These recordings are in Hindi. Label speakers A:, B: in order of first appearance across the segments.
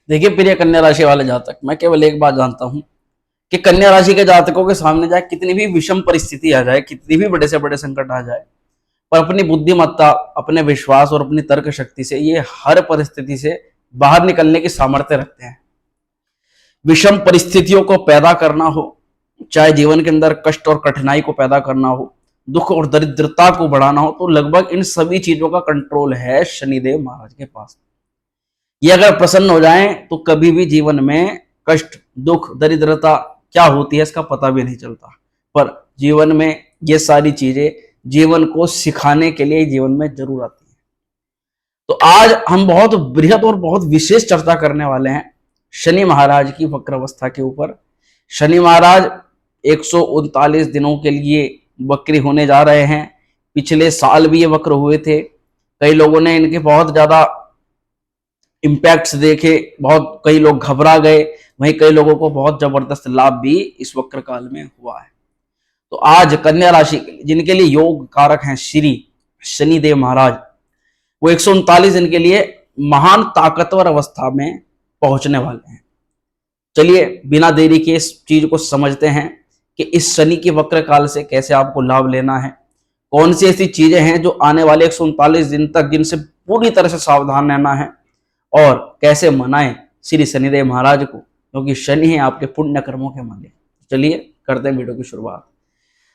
A: देखिए प्रिय कन्या राशि वाले जातक, मैं केवल एक बात जानता हूं कि कन्या राशि के जातकों के सामने जाए कितनी भी विषम परिस्थिति आ जाए, कितनी भी बड़े से बड़े संकट आ जाए, पर अपनी बुद्धिमत्ता, अपने विश्वास और अपनी तर्क शक्ति से ये हर परिस्थिति से बाहर निकलने की सामर्थ्य रखते हैं। विषम परिस्थितियों को पैदा करना हो, चाहे जीवन के अंदर कष्ट और कठिनाई को पैदा करना हो, दुख और दरिद्रता को बढ़ाना हो, तो लगभग इन सभी चीजों का कंट्रोल है शनिदेव महाराज के पास। ये अगर प्रसन्न हो जाएं तो कभी भी जीवन में कष्ट, दुख, दरिद्रता क्या होती है इसका पता भी नहीं चलता। पर जीवन में ये सारी चीजें जीवन को सिखाने के लिए जीवन में जरूर आती है। तो आज हम बहुत बृहद और बहुत विशेष चर्चा करने वाले हैं शनि महाराज की वक्र अवस्था के ऊपर। शनि महाराज 139 दिनों के लिए वक्री होने जा रहे हैं। पिछले साल भी ये वक्र हुए थे। कई लोगों ने इनके बहुत ज्यादा इंपैक्ट्स देखे, बहुत कई लोग घबरा गए, वहीं कई लोगों को बहुत जबरदस्त लाभ भी इस वक्र काल में हुआ है। तो आज कन्या राशि जिनके लिए योग कारक हैं श्री शनिदेव महाराज, वो 139 दिन के लिए महान ताकतवर अवस्था में पहुंचने वाले हैं। चलिए बिना देरी के इस चीज को समझते हैं कि इस शनि के वक्र काल से कैसे आपको लाभ लेना है, कौन सी ऐसी चीजें हैं जो आने वाले 139 दिन तक जिनसे पूरी तरह से सावधान रहना है, और कैसे मनाएं श्री शनिदेव महाराज को, क्योंकि शनि है आपके पुण्य कर्मों के मालिक। चलिए करते हैं वीडियो की शुरुआत।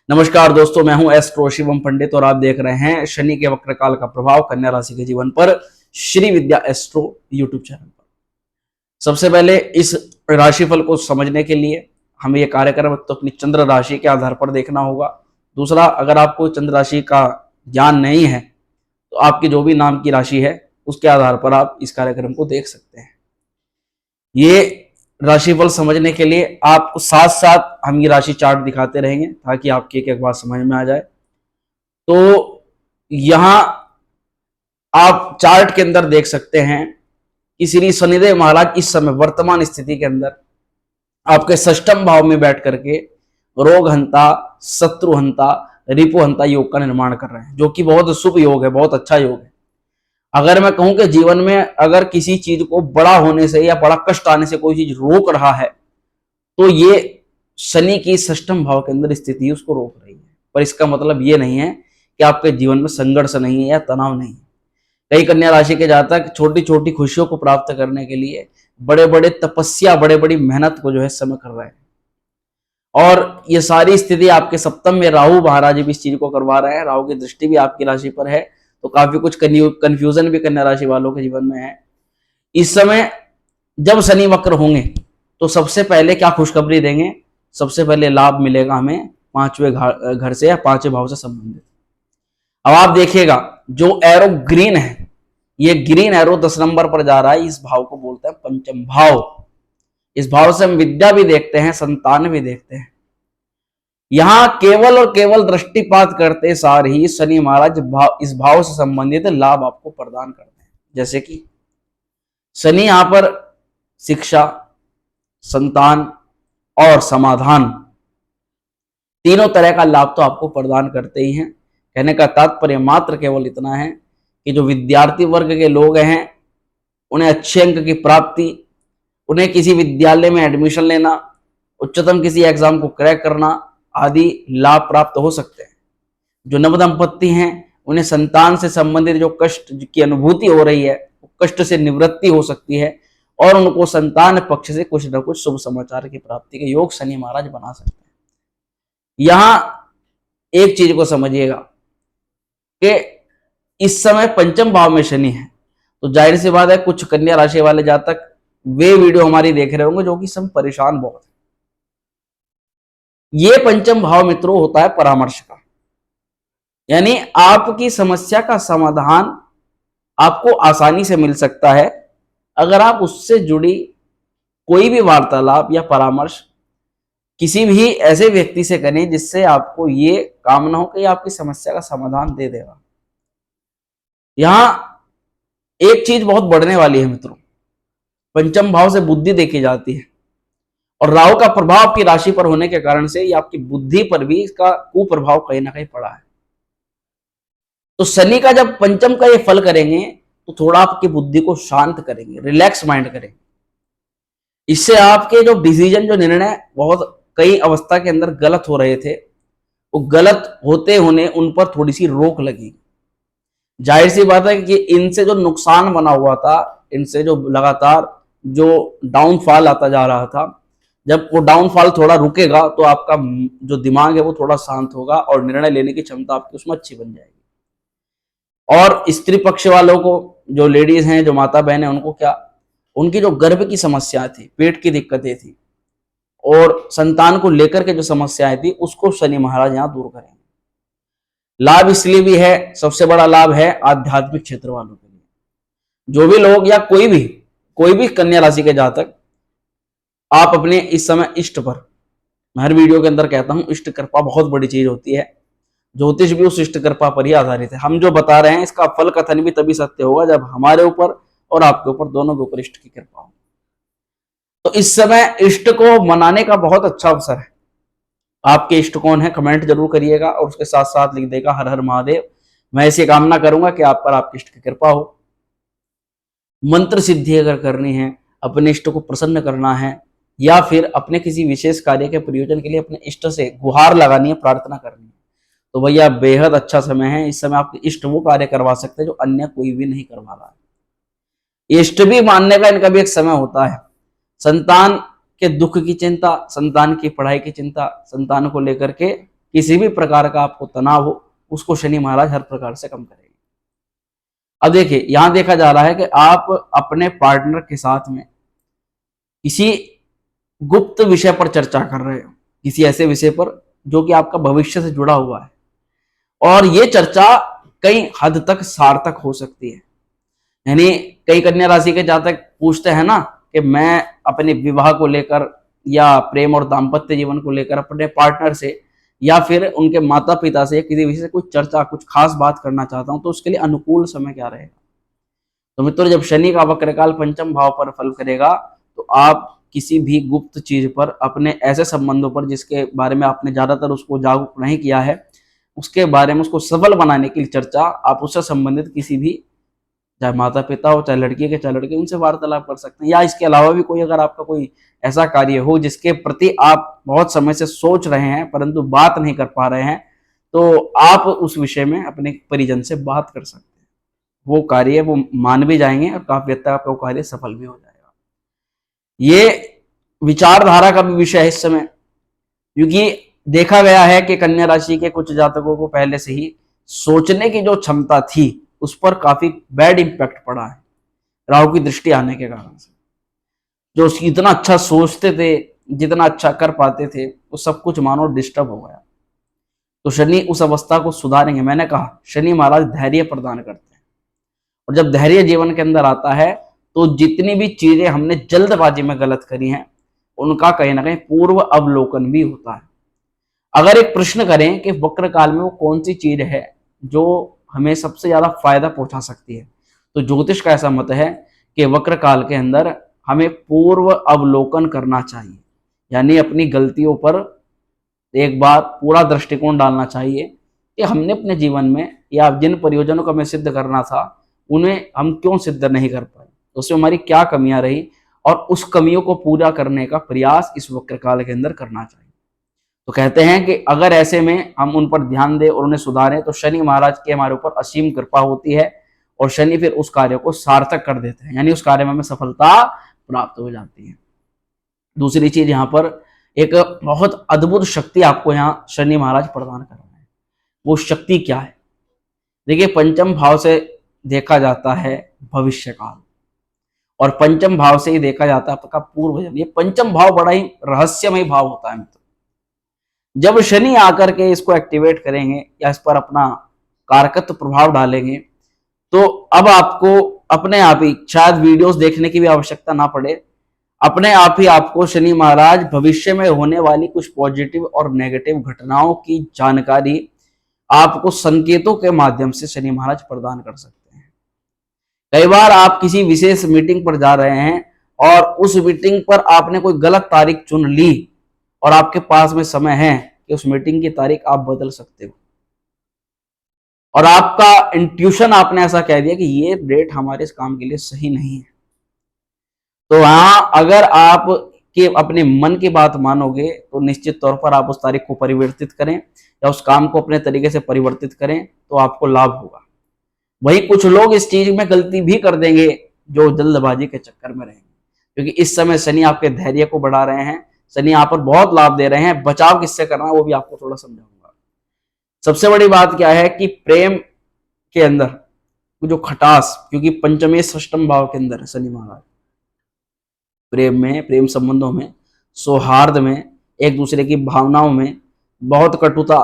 A: नमस्कार दोस्तों, मैं हूं एस्ट्रो शिवम पंडित और आप देख रहे हैं शनि के वक्र काल का प्रभाव कन्या राशि के जीवन पर श्री विद्या एस्ट्रो यूट्यूब चैनल पर। सबसे पहले इस राशिफल को समझने के लिए हमें यह कार्यक्रम तो अपनी चंद्र राशि के आधार पर देखना होगा। दूसरा, अगर आपको चंद्र राशि का ज्ञान नहीं है तो आपकी जो भी नाम की राशि है उसके आधार पर आप इस कार्यक्रम को देख सकते हैं। ये राशिफल समझने के लिए आपको साथ साथ हम ये राशि चार्ट दिखाते रहेंगे ताकि आपकी एक एक बात समझ में आ जाए। तो यहां आप चार्ट के अंदर देख सकते हैं कि श्री शनिदेव महाराज इस समय वर्तमान स्थिति के अंदर आपके षष्ठम भाव में बैठ करके रोगहंता, शत्रुहंता, रिपुहंता योग का निर्माण कर रहे हैं, जो कि बहुत शुभ योग है, बहुत अच्छा योग है। अगर मैं कहूं कि जीवन में अगर किसी चीज को बड़ा होने से या बड़ा कष्ट आने से कोई चीज रोक रहा है तो ये शनि की षष्ठम भाव के अंदर स्थिति उसको रोक रही है। पर इसका मतलब ये नहीं है कि आपके जीवन में संघर्ष नहीं है या तनाव नहीं है। कई कन्या राशि के जातक छोटी छोटी खुशियों को प्राप्त करने के लिए बड़े बड़े तपस्या, बड़े बड़ी मेहनत को जो है समय कर रहे हैं, और ये सारी स्थिति आपके सप्तम में राहु महाराज भी इस चीज को करवा रहे हैं। राहु की दृष्टि भी आपकी राशि पर है, तो काफी कुछ कंफ्यूजन भी कन्या राशि वालों के जीवन में है। इस समय जब शनि वक्र होंगे तो सबसे पहले क्या खुशखबरी देंगे? सबसे पहले लाभ मिलेगा हमें पांचवें घर से या पांचवें भाव से संबंधित। अब आप देखिएगा जो एरो ग्रीन है, ये ग्रीन एरो 10 नंबर पर जा रहा है। इस भाव को बोलते हैं पंचम भाव। इस भाव से हम विद्या भी देखते हैं, संतान भी देखते हैं। यहां केवल और केवल दृष्टिपात करते सार ही शनि महाराज इस भाव से संबंधित लाभ आपको प्रदान करते हैं। जैसे कि शनि यहां पर शिक्षा, संतान और समाधान तीनों तरह का लाभ तो आपको प्रदान करते ही हैं। कहने का तात्पर्य मात्र केवल इतना है कि जो विद्यार्थी वर्ग के लोग हैं उन्हें अच्छे अंक की प्राप्ति, उन्हें किसी विद्यालय में एडमिशन लेना, उच्चतम किसी एग्जाम को क्रैक करना आदि लाभ प्राप्त हो सकते हैं। जो नवदंपति हैं उन्हें संतान से संबंधित जो कष्ट की अनुभूति हो रही है वो कष्ट से निवृत्ति हो सकती है, और उनको संतान पक्ष से कुछ न कुछ शुभ समाचार की प्राप्ति के योग शनि महाराज बना सकते हैं। यहां एक चीज को समझिएगा कि इस समय पंचम भाव में शनि है, तो जाहिर सी बात है कुछ कन्या राशि वाले जातक वे वीडियो हमारी देख रहे होंगे जो कि सब परेशान बहुत है। ये पंचम भाव मित्रों होता है परामर्श का, यानी आपकी समस्या का समाधान आपको आसानी से मिल सकता है अगर आप उससे जुड़ी कोई भी वार्तालाप या परामर्श किसी भी ऐसे व्यक्ति से करें जिससे आपको ये कामना हो कि आपकी समस्या का समाधान दे देगा। यहां एक चीज बहुत बढ़ने वाली है मित्रों, पंचम भाव से बुद्धि देखी जाती है, और राहु का प्रभाव आपकी राशि पर होने के कारण से ये आपकी बुद्धि पर भी इसका कुप्रभाव कहीं ना कहीं पड़ा है। तो शनि का जब पंचम का ये फल करेंगे तो थोड़ा आपकी बुद्धि को शांत करेंगे, रिलैक्स माइंड करेंगे, इससे आपके जो डिसीजन, जो निर्णय बहुत कई अवस्था के अंदर गलत हो रहे थे, वो गलत होते होने उन पर थोड़ी सी रोक लगी। जाहिर सी बात है कि इनसे जो नुकसान बना हुआ था, इनसे जो लगातार जो डाउनफॉल आता जा रहा था, जब वो डाउनफॉल थोड़ा रुकेगा तो आपका जो दिमाग है वो थोड़ा शांत होगा और निर्णय लेने की क्षमता आपकी उसमें अच्छी बन जाएगी। और स्त्री पक्ष वालों को, जो लेडीज हैं, जो माता बहन है, उनको क्या, उनकी जो गर्भ की समस्या थी, पेट की दिक्कतें थी और संतान को लेकर के जो समस्याएं थी, उसको शनि महाराज यहाँ दूर करेंगे। लाभ इसलिए भी है, सबसे बड़ा लाभ है आध्यात्मिक क्षेत्र वालों के लिए। जो भी लोग या कोई भी कन्या राशि के जातक, आप अपने इस समय इष्ट पर, मैं हर वीडियो के अंदर कहता हूं, इष्ट कृपा बहुत बड़ी चीज होती है। ज्योतिष भी उस इष्ट कृपा पर ही आधारित है। हम जो बता रहे हैं इसका फल कथन भी तभी सत्य होगा जब हमारे ऊपर और आपके ऊपर, दोनों के ऊपर इष्ट की कृपा हो। तो इस समय इष्ट को मनाने का बहुत अच्छा अवसर है। आपके इष्ट कौन है, कमेंट जरूर करिएगा और उसके साथ साथ लिख देगा हर हर महादेव। मैं ऐसी कामना करूंगा कि आप पर आपके इष्ट की कृपा हो। मंत्र सिद्धि अगर करनी है, अपने इष्ट को प्रसन्न करना है, या फिर अपने किसी विशेष कार्य के प्रयोजन के लिए अपने इष्ट से गुहार लगानी है, प्रार्थना करनी है, तो भैया बेहद अच्छा समय है। इस समय आपके इष्ट वो कार्य करवा सकते हैं जो अन्य कोई भी नहीं करवा रहा है। इष्ट भी मानने का इनका भी एक समय होता है। संतान के दुख की चिंता, संतान की पढ़ाई की चिंता, संतान को लेकर के किसी भी प्रकार का आपको तनाव हो, उसको शनि महाराज हर प्रकार से कम करेंगे। अब देखिए, यहां देखा जा रहा है कि आप अपने पार्टनर के साथ में किसी गुप्त विषय पर चर्चा कर रहे हो, किसी ऐसे विषय पर जो कि आपका भविष्य से जुड़ा हुआ है, और ये चर्चा कई हद तक सार्थक हो सकती है। यानी कई कन्या राशि के जातक पूछते हैं ना कि मैं अपने विवाह को लेकर या प्रेम और दाम्पत्य जीवन को लेकर अपने पार्टनर से या फिर उनके माता पिता से किसी विषय से कुछ चर्चा, कुछ खास बात करना चाहता हूं, तो उसके लिए अनुकूल समय क्या रहेगा। तो मित्रों, जब शनि का वक्रकाल पंचम भाव पर फल करेगा तो आप किसी भी गुप्त चीज पर, अपने ऐसे संबंधों पर जिसके बारे में आपने ज्यादातर उसको जागरूक नहीं किया है, उसके बारे में उसको सफल बनाने के लिए चर्चा आप उससे संबंधित किसी भी, चाहे माता पिता हो, चाहे लड़की के चाहे लड़के, उनसे वार्तालाप कर सकते हैं। या इसके अलावा भी कोई अगर आपका कोई ऐसा कार्य हो जिसके प्रति आप बहुत समय से सोच रहे हैं परंतु बात नहीं कर पा रहे हैं, तो आप उस विषय में अपने परिजन से बात कर सकते हैं। वो कार्य वो मान भी जाएंगे और काफी हद तक आपका वो कार्य सफल भी हो जाएगा। ये विचारधारा का भी विषय है इस समय, क्योंकि देखा गया है कि कन्या राशि के कुछ जातकों को पहले से ही सोचने की जो क्षमता थी उस पर काफी बैड इंपैक्ट पड़ा है राहु की दृष्टि आने के कारण से। जो इतना अच्छा सोचते थे, जितना अच्छा कर पाते थे, वो सब कुछ मानो डिस्टर्ब हो गया। तो शनि उस अवस्था को सुधारेंगे। मैंने कहा शनि महाराज धैर्य प्रदान करते हैं, और जब धैर्य जीवन के अंदर आता है तो जितनी भी चीजें हमने जल्दबाजी में गलत करी हैं उनका कहीं ना कहीं पूर्व अवलोकन भी होता है। अगर एक प्रश्न करें कि वक्र काल में वो कौन सी चीज है जो हमें सबसे ज्यादा फायदा पहुंचा सकती है, तो ज्योतिष का ऐसा मत है कि वक्र काल के अंदर हमें पूर्व अवलोकन करना चाहिए। यानी अपनी गलतियों पर एक बार पूरा दृष्टिकोण डालना चाहिए कि हमने अपने जीवन में या जिन परियोजनों को हमें सिद्ध करना था उन्हें हम क्यों सिद्ध नहीं कर पाए, उसमें हमारी क्या कमियां रही, और उस कमियों को पूरा करने का प्रयास इस वक्र काल के अंदर करना चाहिए। तो कहते हैं कि अगर ऐसे में हम उन पर ध्यान दें और उन्हें सुधारें तो शनि महाराज की हमारे ऊपर असीम कृपा होती है और शनि फिर उस कार्य को सार्थक कर देते हैं, यानी उस कार्य में हमें सफलता प्राप्त हो जाती है। दूसरी चीज, यहाँ पर एक बहुत अद्भुत शक्ति आपको यहाँ शनि महाराज प्रदान कर रहे हैं। वो शक्ति क्या है? देखिए, पंचम भाव से देखा जाता है भविष्य काल, और पंचम भाव से ही देखा जाता है आपका पूर्व जन्म। ये पंचम भाव बड़ा ही रहस्यमय भाव होता है। जब शनि आकर के इसको एक्टिवेट करेंगे या इस पर अपना कारकत्व प्रभाव डालेंगे, तो अब आपको अपने आप ही, शायद वीडियोस देखने की भी आवश्यकता ना पड़े, अपने आप ही आपको शनि महाराज भविष्य में होने वाली कुछ पॉजिटिव और नेगेटिव घटनाओं की जानकारी आपको संकेतों के माध्यम से शनि महाराज प्रदान कर सकते हैं। कई बार आप किसी विशेष मीटिंग पर जा रहे हैं और उस मीटिंग पर आपने कोई गलत तारीख चुन ली और आपके पास में समय है कि उस मीटिंग की तारीख आप बदल सकते हो, और आपका इंट्यूशन आपने ऐसा कह दिया कि ये डेट हमारे इस काम के लिए सही नहीं है, तो हाँ, अगर आप के अपने मन की बात मानोगे तो निश्चित तौर पर आप उस तारीख को परिवर्तित करें या उस काम को अपने तरीके से परिवर्तित करें तो आपको लाभ होगा। वही कुछ लोग इस चीज में गलती भी कर देंगे जो जल्दबाजी के चक्कर में रहेंगे, क्योंकि इस समय शनि आपके धैर्य को बढ़ा रहे हैं, शनि यहाँ पर बहुत लाभ दे रहे हैं। बचाव किससे करना है वो भी आपको थोड़ा समझाऊंगा। सबसे बड़ी बात क्या है कि प्रेम के अंदर जो खटास, क्योंकि पंचमे षष्टम भाव के अंदर शनि महाराज, प्रेम में, प्रेम संबंधों में, सौहार्द में, एक दूसरे की भावनाओं में बहुत कटुता,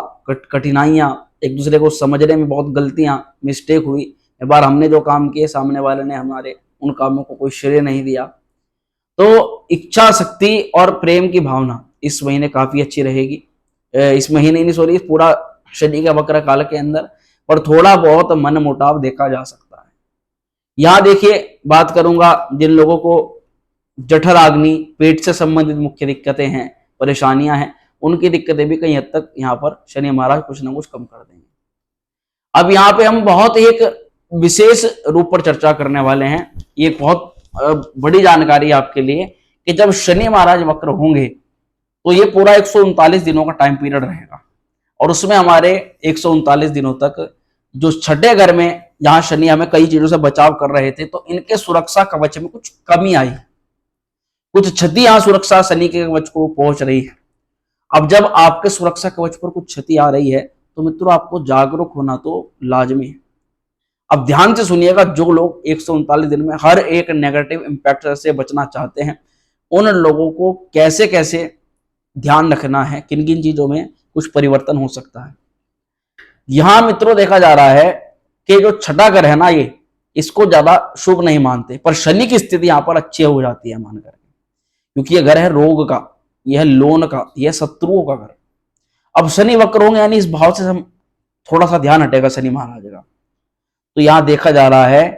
A: कठिनाइयां, एक दूसरे को समझने में बहुत गलतियां, मिस्टेक हुई। एक बार हमने जो काम किए सामने वाले ने हमारे उन कामों को कोई श्रेय नहीं दिया। तो इच्छा शक्ति और प्रेम की भावना इस महीने काफी अच्छी रहेगी। इस महीने नहीं, सॉरी, पूरा शनि के वक्र काल के अंदर, पर थोड़ा बहुत मन मुटाव देखा जा सकता है। यहाँ देखिए, बात करूंगा जिन लोगों को जठराग्नि, पेट से संबंधित मुख्य दिक्कतें हैं, परेशानियां हैं, उनकी दिक्कतें भी कहीं हद तक यहाँ पर शनि महाराज कुछ ना कुछ कम कर देंगे। अब यहाँ पे हम बहुत एक विशेष रूप पर चर्चा करने वाले हैं। ये बहुत बड़ी जानकारी आपके लिए कि जब शनि महाराज वक्र होंगे तो ये पूरा 139 दिनों का टाइम पीरियड रहेगा, और उसमें हमारे 139 दिनों तक जो छठे घर में जहां शनि हमें कई चीजों से बचाव कर रहे थे, तो इनके सुरक्षा कवच में कुछ कमी आई, कुछ क्षति यहां सुरक्षा शनि के कवच को पहुंच रही है। अब जब आपके सुरक्षा कवच पर कुछ क्षति आ रही है तो मित्रों आपको जागरूक होना तो लाजमी है। अब ध्यान से सुनिएगा, जो लोग 139 दिन में हर एक नेगेटिव इंपैक्ट से बचना चाहते हैं, उन लोगों को कैसे कैसे ध्यान रखना है, किन किन चीजों में कुछ परिवर्तन हो सकता है। यहां मित्रों देखा जा रहा है कि जो छठा घर है ना, ये इसको ज्यादा शुभ नहीं मानते, पर शनि की स्थिति यहां पर अच्छी हो जाती है मान करके, क्योंकि ये घर है रोग का, यह है लोन का, यह शत्रुओं का घर। अब शनि वक्र होंगे यानी इस भाव से हम थोड़ा सा ध्यान हटेगा शनि महाराज का। तो यहां देखा जा रहा है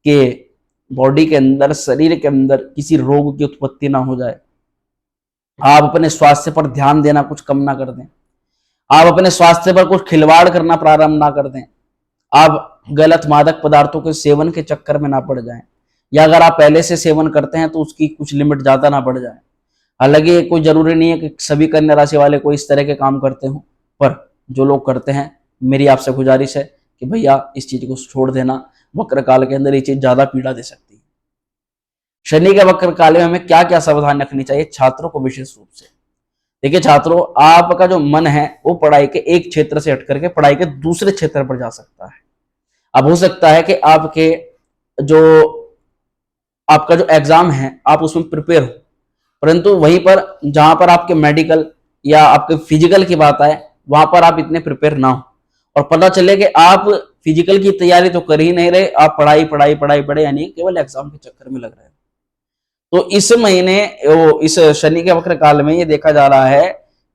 A: कि बॉडी के अंदर, शरीर के अंदर किसी रोग की उत्पत्ति ना हो जाए। आप अपने स्वास्थ्य पर ध्यान देना कुछ कम ना कर दें, आप अपने स्वास्थ्य पर कुछ खिलवाड़ करना प्रारंभ ना कर दें, आप गलत मादक पदार्थों के सेवन के चक्कर में ना पड़ जाएं, या अगर आप पहले से सेवन करते हैं तो उसकी कुछ लिमिट ज्यादा ना बढ़ जाए। हालांकि कोई जरूरी नहीं है कि सभी कन्या राशि वाले कोई इस तरह के काम करते हो, पर जो लोग करते हैं मेरी आपसे गुजारिश है कि भैया इस चीज को छोड़ देना। वक्र काल के अंदर ये चीज ज्यादा पीड़ा दे सकती है। शनि के वक्र काल में हमें क्या क्या सावधान रखनी चाहिए छात्रों को विशेष रूप से। देखिए छात्रों, आपका जो मन है वो पढ़ाई के एक क्षेत्र से हट करके पढ़ाई के दूसरे क्षेत्र पर जा सकता है। अब हो सकता है कि आपका जो एग्जाम है आप उसमें प्रिपेयर हो, परंतु वहीं पर जहां पर आपके मेडिकल या आपके फिजिकल की बात आए वहां पर आप इतने प्रिपेयर ना हो, और पता चले कि आप फिजिकल की तैयारी तो कर ही नहीं रहे, आप पढ़ाई पढ़ाई पढ़ाई पढ़े यानी केवल एग्जाम के चक्कर में लग रहे हैं। तो इस महीने इस शनि के वक्र काल में ये देखा जा रहा है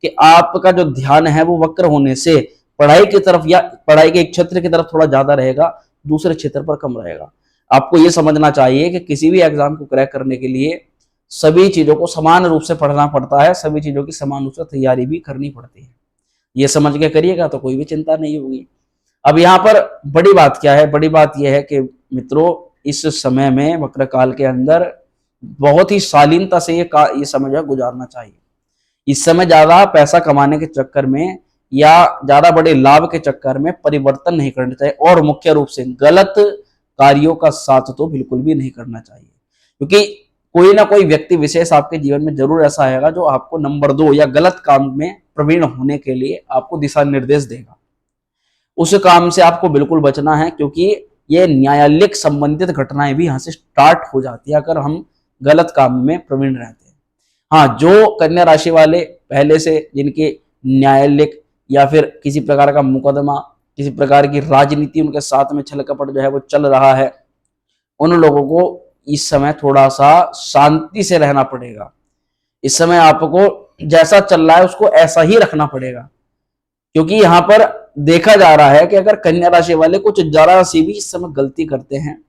A: कि आपका जो ध्यान है वो वक्र होने से पढ़ाई की तरफ या पढ़ाई के एक क्षेत्र की तरफ थोड़ा ज्यादा रहेगा, दूसरे क्षेत्र पर कम रहेगा। आपको ये समझना चाहिए कि किसी भी एग्जाम को क्रैक करने के लिए सभी चीजों को समान रूप से पढ़ना पड़ता है, सभी चीजों की समान रूप से तैयारी भी करनी पड़ती है। ये समझ के करिएगा तो कोई भी चिंता नहीं होगी। अब यहाँ पर बड़ी बात क्या है, बड़ी बात यह है कि मित्रों इस समय में वक्र काल के अंदर बहुत ही शालीनता से ये समय गुजारना चाहिए। इस समय ज्यादा पैसा कमाने के चक्कर में या ज्यादा बड़े लाभ के चक्कर में परिवर्तन नहीं करना चाहिए, और मुख्य रूप से गलत कार्यों का साथ तो बिल्कुल भी नहीं करना चाहिए, क्योंकि कोई ना कोई व्यक्ति विशेष आपके जीवन में जरूर ऐसा आएगा जो आपको नंबर 2 या गलत काम में प्रवीण होने के लिए आपको दिशा निर्देश देगा। उस काम से आपको बिल्कुल बचना है, क्योंकि ये न्यायालयिक संबंधित घटनाएं भी यहाँ से स्टार्ट हो जाती है अगर हम गलत काम में प्रवीण रहते हैं। हाँ, जो कन्या राशि वाले पहले से जिनके न्यायालयिक या फिर किसी प्रकार का मुकदमा, किसी प्रकार की राजनीति उनके साथ में छल कपट जो है वो चल रहा है, उन लोगों को इस समय थोड़ा सा शांति से रहना पड़ेगा। इस समय आपको जैसा चल रहा है उसको ऐसा ही रखना पड़ेगा, क्योंकि यहाँ पर देखा जा रहा है कि अगर कन्या राशि वाले कुछ जरा सी भी इस समय गलती करते हैं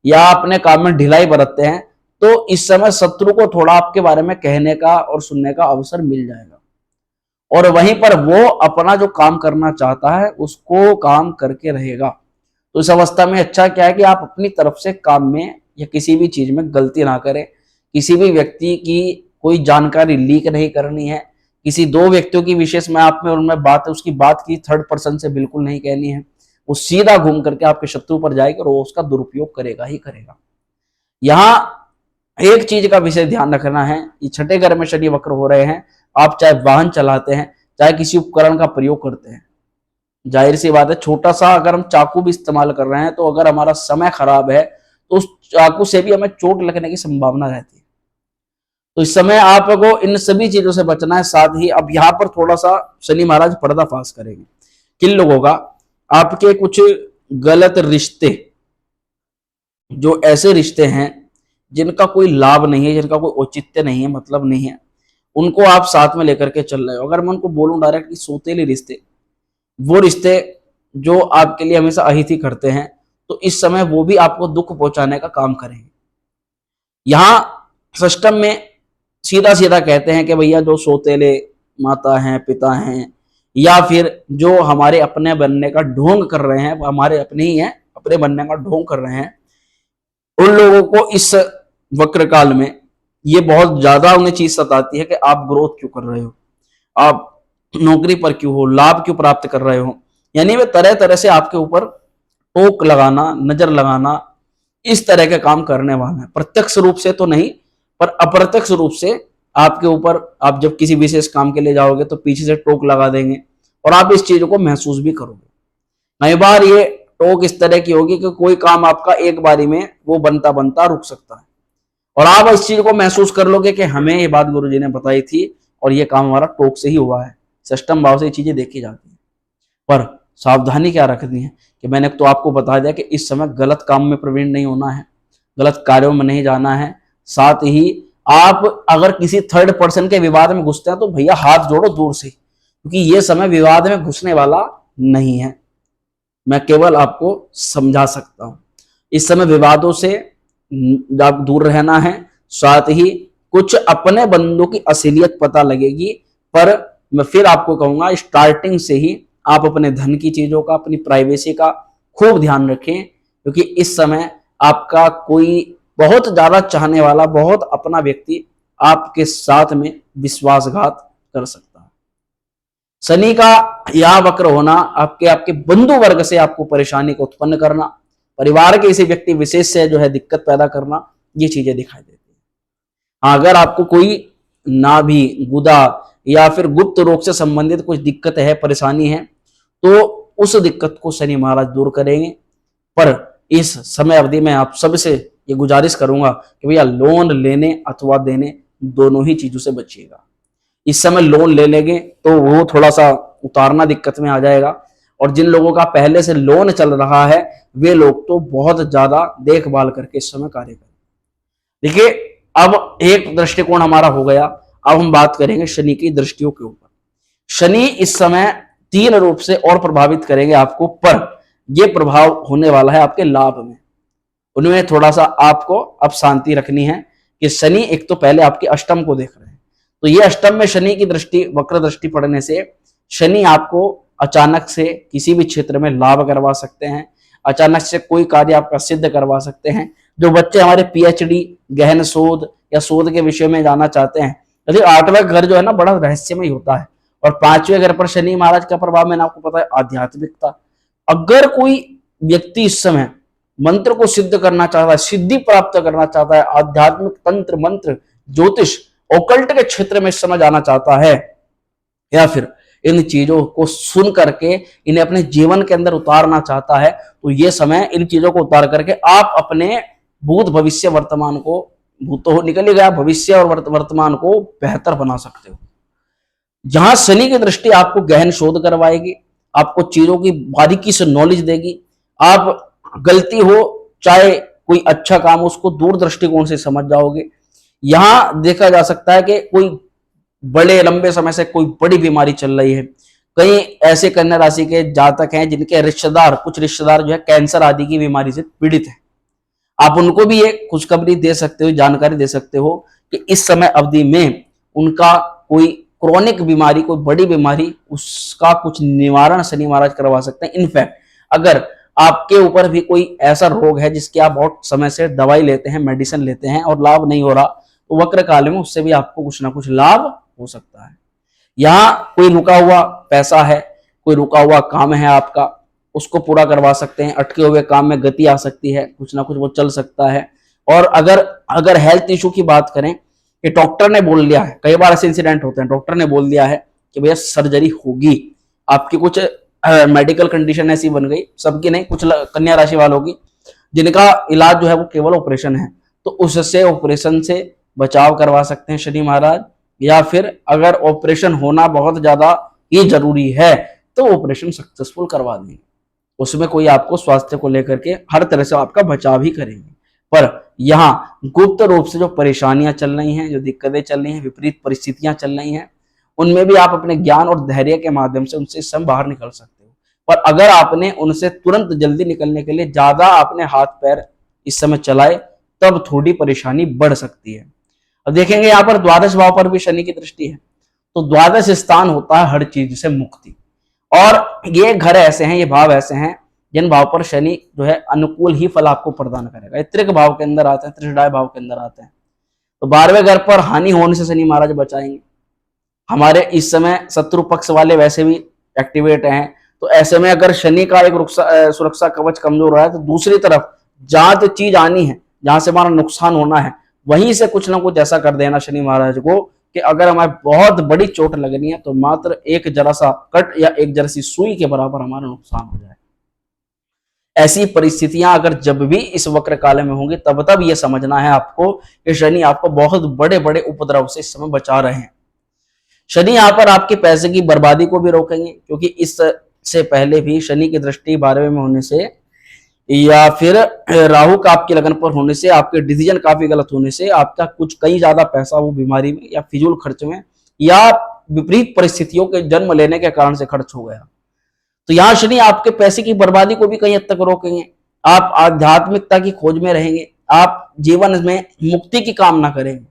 A: या अपने काम में ढिलाई बरतते हैं तो इस समय शत्रु को थोड़ा आपके बारे में कहने का और सुनने का अवसर मिल जाएगा, और वहीं पर वो अपना जो काम करना चाहता है उसको काम करके रहेगा। तो इस अवस्था में अच्छा क्या है कि आप अपनी तरफ से काम में या किसी भी चीज में गलती ना करें, किसी भी व्यक्ति की कोई जानकारी लीक नहीं करनी है, किसी दो व्यक्तियों की विशेष में आप में उनमें बात है, उसकी बात की थर्ड पर्सन से बिल्कुल नहीं कहनी है। वो सीधा घूम करके आपके शत्रु पर जाएगा और वो उसका दुरुपयोग करेगा ही करेगा। यहां एक चीज का विशेष ध्यान रखना है, ये छठे घर में शनि वक्र हो रहे हैं, आप चाहे वाहन चलाते हैं, चाहे किसी उपकरण का प्रयोग करते हैं, जाहिर सी बात है छोटा सा अगर हम चाकू भी इस्तेमाल कर रहे हैं तो अगर हमारा समय खराब है तो उस चाकू से भी हमें चोट लगने की संभावना रहती है। तो इस समय आपको इन सभी चीजों से बचना है। साथ ही अब यहाँ पर थोड़ा सा शनि महाराज पर्दाफाश करेंगे किन लोगों का, आपके कुछ गलत रिश्ते, जो ऐसे रिश्ते हैं जिनका कोई लाभ नहीं है, जिनका कोई औचित्य नहीं है, मतलब नहीं है, उनको आप साथ में लेकर के चल रहे हो। अगर मैं उनको बोलूं डायरेक्ट कि सौतेले रिश्ते, वो रिश्ते जो आपके लिए हमेशा अहित करते हैं, तो इस समय वो भी आपको दुख पहुंचाने का काम करेंगे। यहां सिस्टम में सीधा सीधा कहते हैं कि भैया जो सौतेले माता हैं, पिता हैं, या फिर जो हमारे अपने बनने का ढोंग कर रहे हैं, वो हमारे अपने ही हैं, अपने बनने का ढोंग कर रहे हैं, उन लोगों को इस वक्र काल में ये बहुत ज्यादा उन्हें चीज सताती है कि आप ग्रोथ क्यों कर रहे हो, आप नौकरी पर क्यों हो, लाभ क्यों प्राप्त कर रहे हो। यानी वे तरह तरह से आपके ऊपर टोक लगाना, नजर लगाना, इस तरह के काम करने वाले हैं। प्रत्यक्ष रूप से तो नहीं, पर अप्रत्यक्ष रूप से आपके ऊपर, आप जब किसी विशेष काम के लिए जाओगे तो पीछे से टोक लगा देंगे और आप इस चीज को महसूस भी करोगे। कई बार ये टोक इस तरह की होगी कि कोई काम आपका एक बारी में वो बनता बनता रुक सकता है और आप इस चीज को महसूस कर लोगे कि हमें ये बात गुरुजी ने बताई थी और ये काम हमारा टोक से ही हुआ है। सिस्टम भाव से ये चीजें देखी जाती है, पर सावधानी क्या रखनी है कि मैंने तो आपको बता दिया कि इस समय गलत काम में प्रवीण नहीं होना है, गलत कार्यों में नहीं जाना है। साथ ही आप अगर किसी थर्ड पर्सन के विवाद में घुसते हैं तो भैया हाथ जोड़ो दूर से, क्योंकि ये समय विवाद में घुसने वाला नहीं है। मैं केवल आपको समझा सकता हूं, इस समय विवादों से आप दूर रहना है। साथ ही कुछ अपने बंदों की असलियत पता लगेगी, पर मैं फिर आपको कहूंगा स्टार्टिंग से ही आप अपने धन की चीजों का, अपनी प्राइवेसी का खूब ध्यान रखें, क्योंकि इस समय आपका कोई बहुत ज्यादा चाहने वाला, बहुत अपना व्यक्ति आपके साथ में विश्वासघात कर सकता है। शनि का यह वक्र होना आपके आपके बंधु वर्ग से आपको परेशानी को उत्पन्न करना, परिवार के किसी व्यक्ति विशेष से जो है दिक्कत पैदा करना, ये चीजें दिखाई देती है। अगर आपको कोई नाभि, गुदा या फिर गुप्त रोग से संबंधित कुछ दिक्कत है, परेशानी है, तो उस दिक्कत को शनि महाराज दूर करेंगे। पर इस समय अवधि में आप सबसे ये गुजारिश करूंगा कि भैया लोन लेने अथवा देने दोनों ही चीजों से बचिएगा। इस समय लोन ले लेंगे तो वो थोड़ा सा उतारना दिक्कत में आ जाएगा, और जिन लोगों का पहले से लोन चल रहा है वे लोग तो बहुत ज्यादा देखभाल करके इस समय कार्य करें। देखिए, अब एक दृष्टिकोण हमारा हो गया, अब हम बात करेंगे शनि की दृष्टियों के ऊपर। शनि इस समय 3 रूप से और प्रभावित करेंगे आपको, पर यह प्रभाव होने वाला है आपके लाभ में। उनमें थोड़ा सा आपको अब शांति रखनी है कि शनि एक तो पहले आपके अष्टम को देख रहे हैं, तो ये अष्टम में शनि की दृष्टि, वक्र दृष्टि पड़ने से शनि आपको अचानक से किसी भी क्षेत्र में लाभ करवा सकते हैं, अचानक से कोई कार्य आपका सिद्ध करवा सकते हैं। जो बच्चे हमारे पीएचडी, गहन शोध या शोध के विषय में जाना चाहते हैं, यदि 8वां घर जो है ना बड़ा रहस्यमय होता है, और 5वें घर पर शनि महाराज का प्रभाव मैंने आपको पता है आध्यात्मिकता। अगर कोई व्यक्ति इस समय मंत्र को सिद्ध करना चाहता है, सिद्धि प्राप्त करना चाहता है, आध्यात्मिक तंत्र मंत्र, ज्योतिष, ओकल्ट के क्षेत्र में इस समय जाना चाहता है, या फिर इन चीजों को सुन करके इन्हें अपने जीवन के अंदर उतारना चाहता है, तो ये समय इन चीजों को उतार करके आप अपने भूत भविष्य वर्तमान को, भूत तो निकल ही गया, भविष्य और वर्तमान को बेहतर बना सकते हो। जहां शनि की दृष्टि आपको गहन शोध करवाएगी, आपको चीजों की बारीकी से नॉलेज देगी, आप गलती हो चाहे कोई अच्छा काम हो उसको दूर दृष्टिकोण से समझ जाओगे। यहां देखा जा सकता है कि कोई बड़े लंबे समय से कोई बड़ी बीमारी चल रही है, कई ऐसे कन्या राशि के जातक हैं जिनके रिश्तेदार, कुछ रिश्तेदार जो है कैंसर आदि की बीमारी से पीड़ित हैं, आप उनको भी एक खुशखबरी दे सकते हो, जानकारी दे सकते हो कि इस समय अवधि में उनका कोई क्रोनिक बीमारी, कोई बड़ी बीमारी, उसका कुछ निवारण शनि महाराज करवा सकते हैं। इनफैक्ट अगर आपके ऊपर भी कोई ऐसा रोग है जिसके आप बहुत समय से दवाई लेते हैं, मेडिसिन लेते हैं और लाभ नहीं हो रहा, तो वक्र काल में उससे भी आपको कुछ ना कुछ लाभ हो सकता है। यहाँ कोई रुका हुआ पैसा है, कोई रुका हुआ काम है आपका, उसको पूरा करवा सकते हैं। अटके हुए काम में गति आ सकती है, कुछ ना कुछ वो चल सकता है। और अगर अगर हेल्थ इशू की बात करें कि डॉक्टर ने बोल दिया है, कई बार ऐसे इंसिडेंट होते हैं, डॉक्टर ने बोल दिया है कि भैया सर्जरी होगी, आपकी कुछ मेडिकल कंडीशन ऐसी बन गई, सबकी नहीं, कुछ कन्या राशि वालों की, जिनका इलाज जो है वो केवल ऑपरेशन है, तो उससे ऑपरेशन से बचाव करवा सकते हैं शनि महाराज। या फिर अगर ऑपरेशन होना बहुत ज्यादा ही जरूरी है तो ऑपरेशन सक्सेसफुल करवा देंगे, उसमें कोई आपको स्वास्थ्य को लेकर के हर तरह से आपका बचाव ही करेंगे। पर यहाँ गुप्त रूप से जो परेशानियां चल रही हैं, जो दिक्कतें चल रही हैं, विपरीत परिस्थितियां चल रही हैं, उनमें भी आप अपने ज्ञान और धैर्य के माध्यम से उनसे इस समय बाहर निकल सकते हो। पर अगर आपने उनसे तुरंत जल्दी निकलने के लिए ज्यादा आपने हाथ पैर इस समय चलाए, तब थोड़ी परेशानी बढ़ सकती है। अब देखेंगे यहाँ पर द्वादश भाव पर भी शनि की दृष्टि है, तो द्वादश स्थान होता है हर चीज से मुक्ति। और ये घर ऐसे हैं, ये भाव ऐसे हैं जिन भाव पर शनि जो है अनुकूल ही फल आपको प्रदान करेगा। त्रिक भाव के अंदर आते हैं, त्रिषडाय भाव के अंदर आते हैं, तो 12वें घर पर हानि होने से शनि महाराज बचाएंगे। हमारे इस समय शत्रु पक्ष वाले वैसे भी एक्टिवेट हैं, तो ऐसे में अगर शनि का एक सुरक्षा कवच कमजोर रहा है, तो दूसरी तरफ जहां तो चीज आनी है, जहां से हमारा नुकसान होना है, वहीं से कुछ ना कुछ ऐसा कर देना शनि महाराज को कि अगर हमें बहुत बड़ी चोट लगनी है तो मात्र एक जरा सा कट या एक जरा सी सुई के बराबर हमारा नुकसान हो जाए। ऐसी परिस्थितियां अगर जब भी इस वक्र काल में होंगी, तब यह समझना है आपको कि शनि आपको बहुत बड़े बड़े उपद्रव से इस समय बचा रहे हैं। शनि यहाँ पर आपके पैसे की बर्बादी को भी रोकेंगे, क्योंकि इससे पहले भी शनि की दृष्टि 12वें में होने से या फिर राहु का आपके लगन पर होने से, आपके डिसीजन काफी गलत होने से आपका कुछ कई ज्यादा पैसा वो बीमारी में या फिजूल खर्च में या विपरीत परिस्थितियों के जन्म लेने के कारण से खर्च हो गया। तो यहाँ शनि आपके पैसे की बर्बादी को भी कहीं हद तक रोकेंगे। आप आध्यात्मिकता की खोज में रहेंगे, आप जीवन में मुक्ति की कामना करेंगे,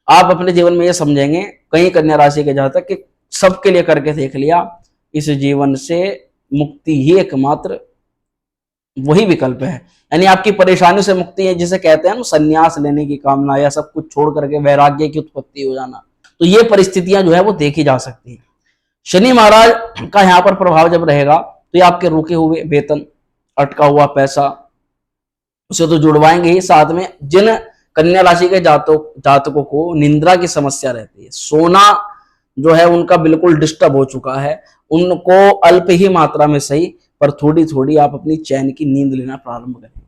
A: आप अपने जीवन में ये समझेंगे, कहीं कन्या राशि के जातक कि सबके लिए करके देख लिया, इस जीवन से मुक्ति ही एकमात्र वही विकल्प है। यानी आपकी परेशानियों से मुक्ति है, जिसे कहते हैं ना संन्यास लेने की कामना, या सब कुछ छोड़ करके वैराग्य की उत्पत्ति हो जाना, तो ये परिस्थितियां जो है वो देखी जा सकती है। शनि महाराज का यहाँ पर प्रभाव जब रहेगा तो ये आपके रुके हुए वेतन, अटका हुआ पैसा, उसे तो जुड़वाएंगे ही, साथ में जिन कन्या राशि के जातकों को निंद्रा की समस्या रहती है, सोना जो है उनका बिल्कुल डिस्टर्ब हो चुका है, उनको अल्प ही मात्रा में सही पर थोड़ी थोड़ी आप अपनी चैन की नींद लेना प्रारंभ करें।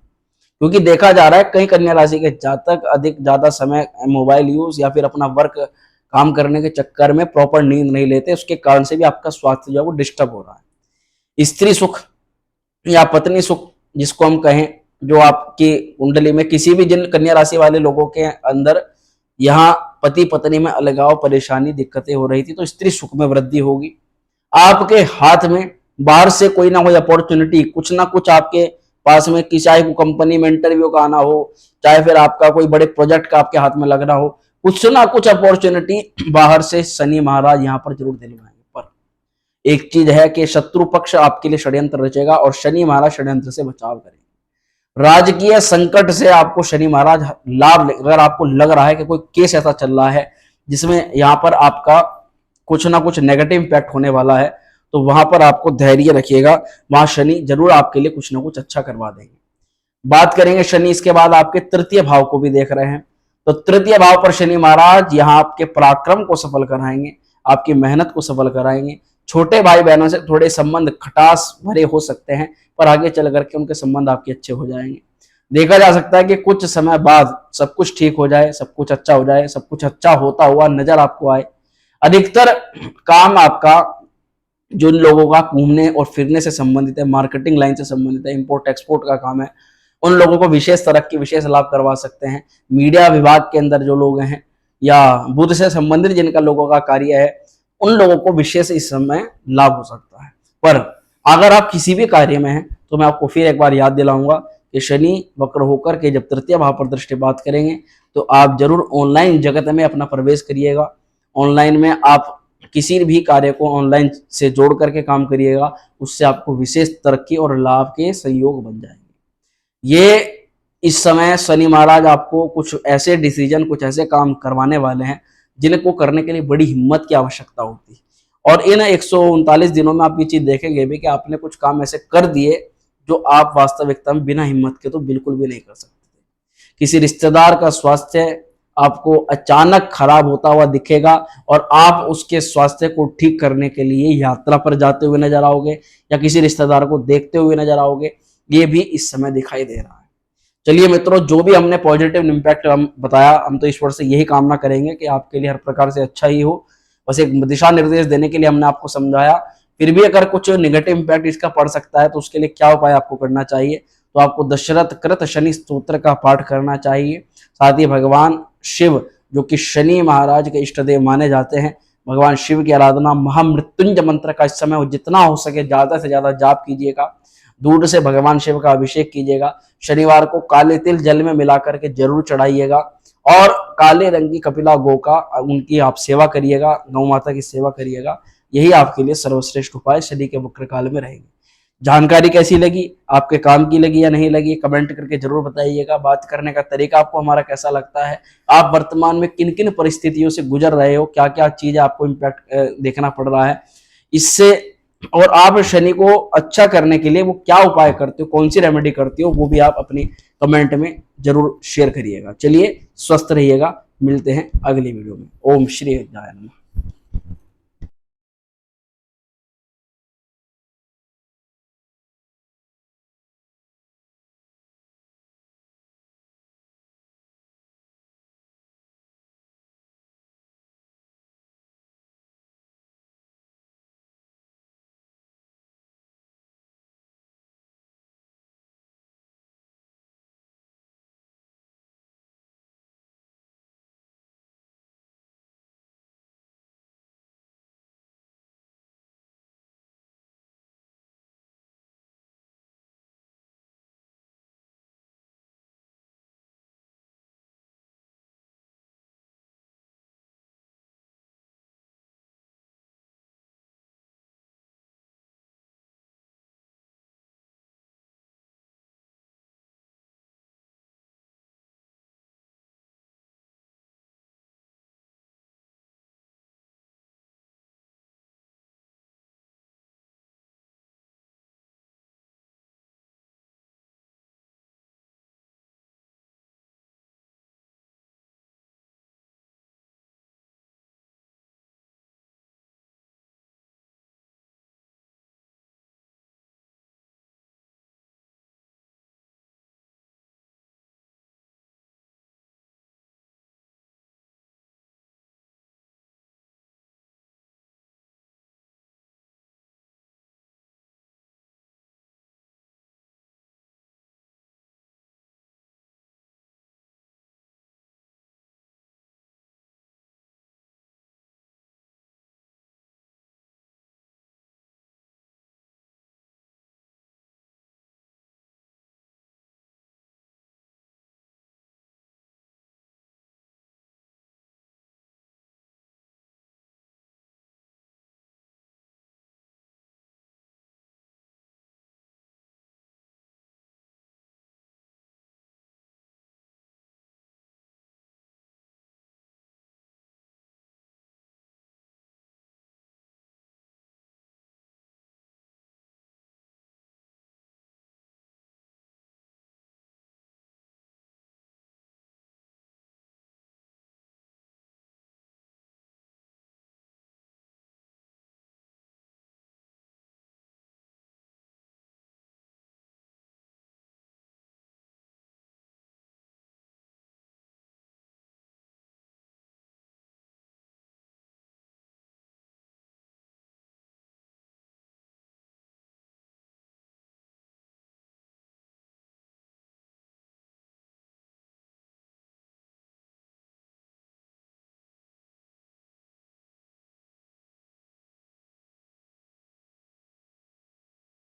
A: क्योंकि देखा जा रहा है कई कन्या राशि के जातक अधिक ज्यादा समय मोबाइल यूज या फिर अपना वर्क काम करने के चक्कर में प्रॉपर नींद नहीं लेते, उसके कारण से भी आपका स्वास्थ्य जो है वो डिस्टर्ब हो रहा है। स्त्री सुख या पत्नी सुख जिसको हम कहें, जो आपकी कुंडली में किसी भी जिन कन्या राशि वाले लोगों के अंदर यहाँ पति पत्नी में अलगाव, परेशानी, दिक्कतें हो रही थी, तो स्त्री सुख में वृद्धि होगी। आपके हाथ में बाहर से कोई ना कोई अपॉर्चुनिटी, कुछ ना कुछ आपके पास में, चाहे को कंपनी में इंटरव्यू का आना हो, चाहे फिर आपका कोई बड़े प्रोजेक्ट का आपके हाथ में लगना हो, कुछ ना कुछ अपॉर्चुनिटी बाहर से शनि महाराज यहाँ पर जरूर दिलवाएंगे। पर एक चीज है कि शत्रु पक्ष आपके लिए षड्यंत्र रचेगा और शनि महाराज षड्यंत्र से बचाव करेंगे। राजकीय संकट से आपको शनि महाराज लाभ, अगर आपको लग रहा है कि कोई केस ऐसा चल रहा है जिसमें यहाँ पर आपका कुछ ना कुछ नेगेटिव इंपैक्ट होने वाला है, तो वहां पर आपको धैर्य रखिएगा, वहां शनि जरूर आपके लिए कुछ ना कुछ अच्छा करवा देंगे। बात करेंगे शनि इसके बाद आपके तृतीय भाव को भी देख रहे हैं, तो तृतीय भाव पर शनि महाराज यहाँ आपके पराक्रम को सफल कराएंगे, आपकी मेहनत को सफल कराएंगे। छोटे भाई बहनों से थोड़े संबंध खटास भरे हो सकते हैं, पर आगे चल करके उनके संबंध आपके अच्छे हो जाएंगे। देखा जा सकता है कि कुछ समय बाद सब कुछ ठीक हो जाए, सब कुछ अच्छा हो जाए, सब कुछ अच्छा होता हुआ नजर आपको आए। अधिकतर काम आपका जो लोगों का घूमने और फिरने से संबंधित है, मार्केटिंग लाइन से संबंधित है, इंपोर्ट एक्सपोर्ट का काम है, उन लोगों को विशेष तरक्की, विशेष लाभ करवा सकते हैं। मीडिया विभाग के अंदर जो लोग हैं या बुद्ध से संबंधित जिनका लोगों का कार्य है, उन लोगों को विशेष इस समय लाभ हो सकता है। पर अगर आप किसी भी कार्य में हैं तो मैं आपको फिर एक बार याद दिलाऊंगा कि शनि वक्र होकर के जब तृतीय भाव पर दृष्टिपात करेंगे तो आप जरूर ऑनलाइन जगत में अपना प्रवेश करिएगा। ऑनलाइन में आप किसी भी कार्य को ऑनलाइन से जोड़ करके काम करिएगा, उससे आपको विशेष तरक्की और लाभ के संयोग बन जाएंगे। ये इस समय शनि महाराज आपको कुछ ऐसे डिसीजन, कुछ ऐसे काम करवाने वाले हैं जिनको करने के लिए बड़ी हिम्मत की आवश्यकता होती है। और इन 139 दिनों में आप ये चीज देखेंगे भी कि आपने कुछ काम ऐसे कर दिए जो आप वास्तविकता में बिना हिम्मत के तो बिल्कुल भी नहीं कर सकते। किसी रिश्तेदार का स्वास्थ्य आपको अचानक खराब होता हुआ दिखेगा और आप उसके स्वास्थ्य को ठीक करने के लिए यात्रा पर जाते हुए नजर आओगे या किसी रिश्तेदार को देखते हुए नजर आओगे। ये भी इस समय दिखाई दे रहा है। चलिए मित्रों, जो भी हमने पॉजिटिव इम्पैक्ट हम बताया, हम तो ईश्वर से यही कामना करेंगे कि आपके लिए हर प्रकार से अच्छा ही हो। बस एक दिशा निर्देश देने के लिए हमने आपको समझाया। फिर भी अगर कुछ नेगेटिव इम्पैक्ट इसका पड़ सकता है तो उसके लिए क्या उपाय आपको करना चाहिए, तो आपको दशरथ कृत शनि स्तोत्र का पाठ करना चाहिए। साथ ही भगवान शिव, जो कि शनि महाराज के इष्ट देव माने जाते हैं, भगवान शिव की आराधना महामृत्युंजय मंत्र का इस समय जितना हो सके ज्यादा से ज्यादा जाप कीजिएगा। दूध से भगवान शिव का अभिषेक कीजिएगा। शनिवार को काले तिल जल में मिला करके जरूर चढ़ाइएगा और काले रंग की कपिला गौ का उनकी आप सेवा करिएगा, गौ माता की सेवा करिएगा। यही आपके लिए सर्वश्रेष्ठ उपाय शनि के वक्र काल में रहेंगे। जानकारी कैसी लगी, आपके काम की लगी या नहीं लगी, कमेंट करके जरूर बताइएगा। बात करने का तरीका आपको हमारा कैसा लगता है, आप वर्तमान में किन किन परिस्थितियों से गुजर रहे हो, क्या क्या चीजें आपको इम्पैक्ट देखना पड़ रहा है इससे, और आप शनि को अच्छा करने के लिए वो क्या उपाय करते हो, कौन सी रेमेडी करते हो, वो भी आप अपनी कमेंट में जरूर शेयर करिएगा। चलिए, स्वस्थ रहिएगा, मिलते हैं अगली वीडियो में। ओम श्री हरिनारायण।